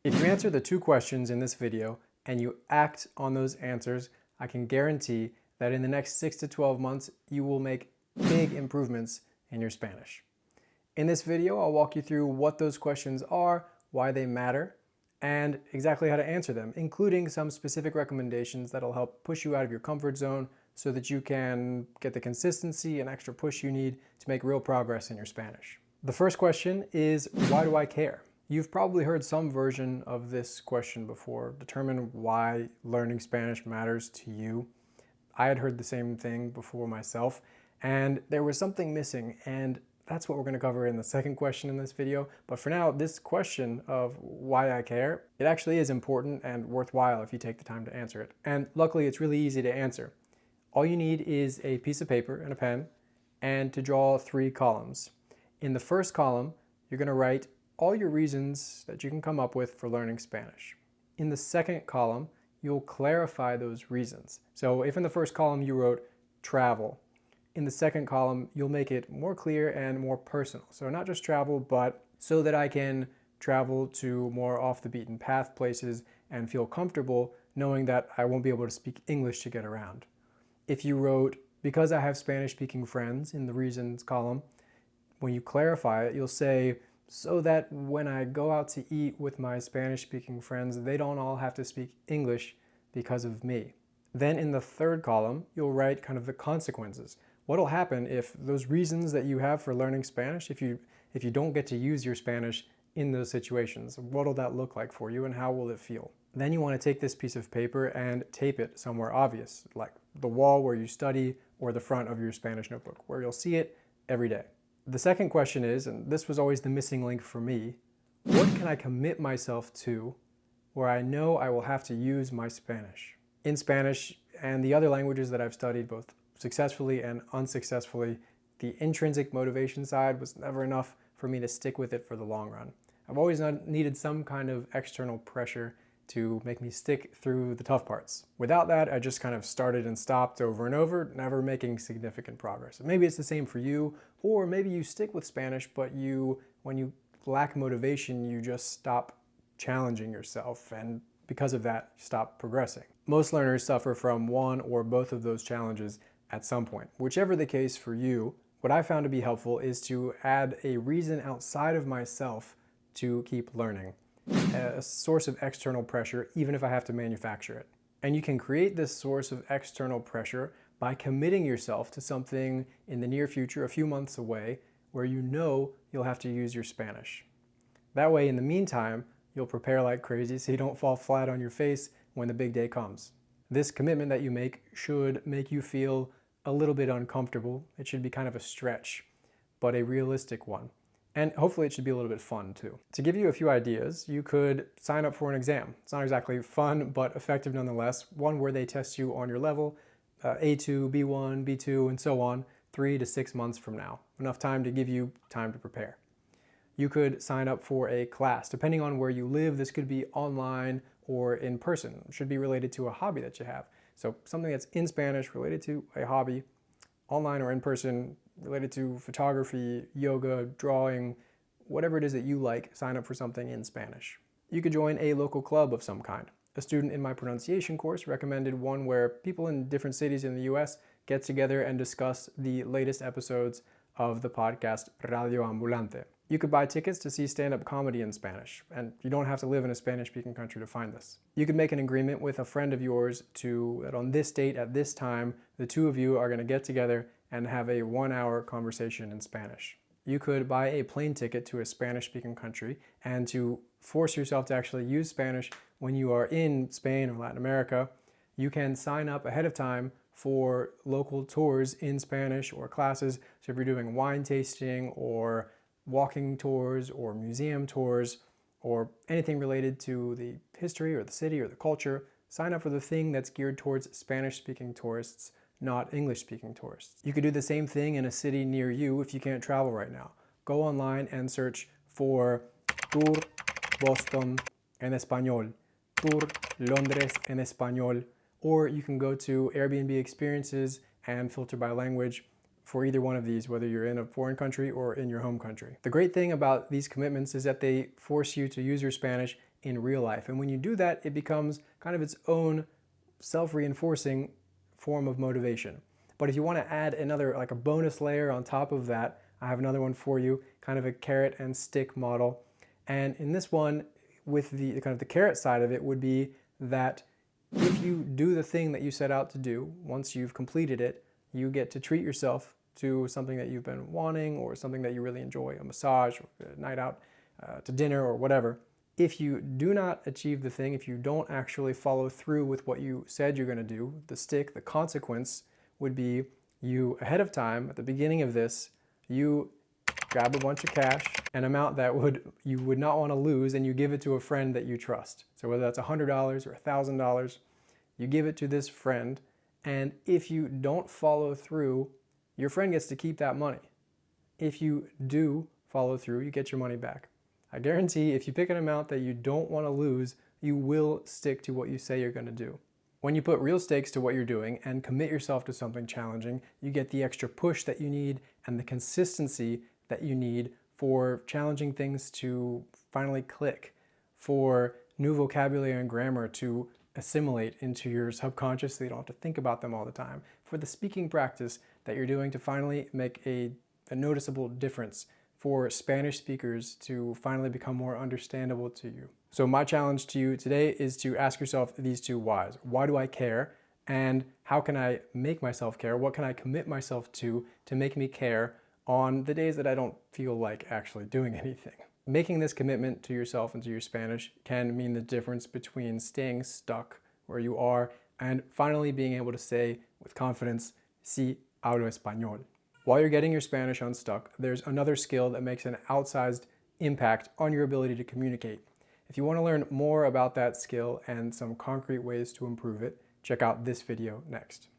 If you answer the two questions in this video and you act on those answers, I can guarantee that in the next 6 to 12 months, you will make big improvements in your Spanish. In this video, I'll walk you through what those questions are, why they matter, and exactly how to answer them, including some specific recommendations that'll help push you out of your comfort zone so that you can get the consistency and extra push you need to make real progress in your Spanish. The first question is, why do I care? You've probably heard some version of this question before. Determine why learning Spanish matters to you. I had heard the same thing before myself, and there was something missing, and that's what we're going to cover in the second question in this video. But for now, this question of why I care, it actually is important and worthwhile if you take the time to answer it. And luckily, it's really easy to answer. All you need is a piece of paper and a pen, and to draw 3 columns. In the first column, you're going to write all your reasons that you can come up with for learning Spanish. In the second column, you'll clarify those reasons. So if in the first column you wrote travel, in the second column, you'll make it more clear and more personal. So not just travel, but so that I can travel to more off the beaten path places and feel comfortable knowing that I won't be able to speak English to get around. If you wrote, because I have Spanish speaking friends in the reasons column, when you clarify it, you'll say, so that when I go out to eat with my Spanish speaking friends, they don't all have to speak English because of me. Then in the third column, you'll write kind of the consequences. What'll happen if those reasons that you have for learning Spanish, if you don't get to use your Spanish in those situations, what'll that look like for you and how will it feel? Then you want to take this piece of paper and tape it somewhere obvious, like the wall where you study or the front of your Spanish notebook, where you'll see it every day. The second question is, and this was always the missing link for me, what can I commit myself to where I know I will have to use my Spanish? In Spanish and the other languages that I've studied both successfully and unsuccessfully, the intrinsic motivation side was never enough for me to stick with it for the long run. I've always needed some kind of external pressure to make me stick through the tough parts. Without that, I just kind of started and stopped over and over, never making significant progress. Maybe it's the same for you, or maybe you stick with Spanish, but when you lack motivation, you just stop challenging yourself, and because of that, stop progressing. Most learners suffer from one or both of those challenges at some point. Whichever the case for you, what I found to be helpful is to add a reason outside of myself to keep learning. A source of external pressure, even if I have to manufacture it. And you can create this source of external pressure by committing yourself to something in the near future, a few months away, where you know you'll have to use your Spanish. That way, in the meantime, you'll prepare like crazy so you don't fall flat on your face when the big day comes. This commitment that you make should make you feel a little bit uncomfortable. It should be kind of a stretch, but a realistic one. And hopefully it should be a little bit fun too. To give you a few ideas, you could sign up for an exam. It's not exactly fun, but effective nonetheless. One where they test you on your level, A2, B1, B2, and so on, 3 to 6 months from now. Enough time to give you time to prepare. You could sign up for a class. Depending on where you live, this could be online or in person. It should be related to a hobby that you have. So something that's in Spanish related to a hobby, online or in person, related to photography, yoga, drawing, whatever it is that you like, sign up for something in Spanish. You could join a local club of some kind. A student in my pronunciation course recommended one where people in different cities in the US get together and discuss the latest episodes of the podcast Radio Ambulante. You could buy tickets to see stand-up comedy in Spanish, and you don't have to live in a Spanish-speaking country to find this. You could make an agreement with a friend of yours that on this date at this time, the two of you are going to get together and have a 1-hour conversation in Spanish. You could buy a plane ticket to a Spanish-speaking country, and to force yourself to actually use Spanish when you are in Spain or Latin America, you can sign up ahead of time for local tours in Spanish or classes. So if you're doing wine tasting or walking tours or museum tours or anything related to the history or the city or the culture, sign up for the thing that's geared towards Spanish-speaking tourists, not English-speaking tourists. You could do the same thing in a city near you if you can't travel right now. Go online and search for Tour Boston en Español, Tour Londres en Español, or you can go to Airbnb Experiences and filter by language for either one of these, whether you're in a foreign country or in your home country. The great thing about these commitments is that they force you to use your Spanish in real life. And when you do that, it becomes kind of its own self-reinforcing form of motivation. But if you want to add another, like a bonus layer on top of that, I have another one for you, kind of a carrot and stick model. And in this one, with the kind of the carrot side of it would be that if you do the thing that you set out to do, once you've completed it, you get to treat yourself to something that you've been wanting or something that you really enjoy, a massage, or a night out to dinner or whatever. If you do not achieve the thing, if you don't actually follow through with what you said you're going to do, the stick, the consequence would be you ahead of time, at the beginning of this, you grab a bunch of cash, an amount that you would not want to lose, and you give it to a friend that you trust. So whether that's $100 or $1,000, you give it to this friend, and if you don't follow through, your friend gets to keep that money. If you do follow through, you get your money back. I guarantee if you pick an amount that you don't want to lose, you will stick to what you say you're going to do. When you put real stakes to what you're doing and commit yourself to something challenging, you get the extra push that you need and the consistency that you need for challenging things to finally click, for new vocabulary and grammar to assimilate into your subconscious so you don't have to think about them all the time, for the speaking practice that you're doing to finally make a noticeable difference, for Spanish speakers to finally become more understandable to you. So my challenge to you today is to ask yourself these two whys. Why do I care? And how can I make myself care? What can I commit myself to make me care on the days that I don't feel like actually doing anything? Making this commitment to yourself and to your Spanish can mean the difference between staying stuck where you are and finally being able to say with confidence, sí hablo español. While you're getting your Spanish unstuck, there's another skill that makes an outsized impact on your ability to communicate. If you want to learn more about that skill and some concrete ways to improve it, check out this video next.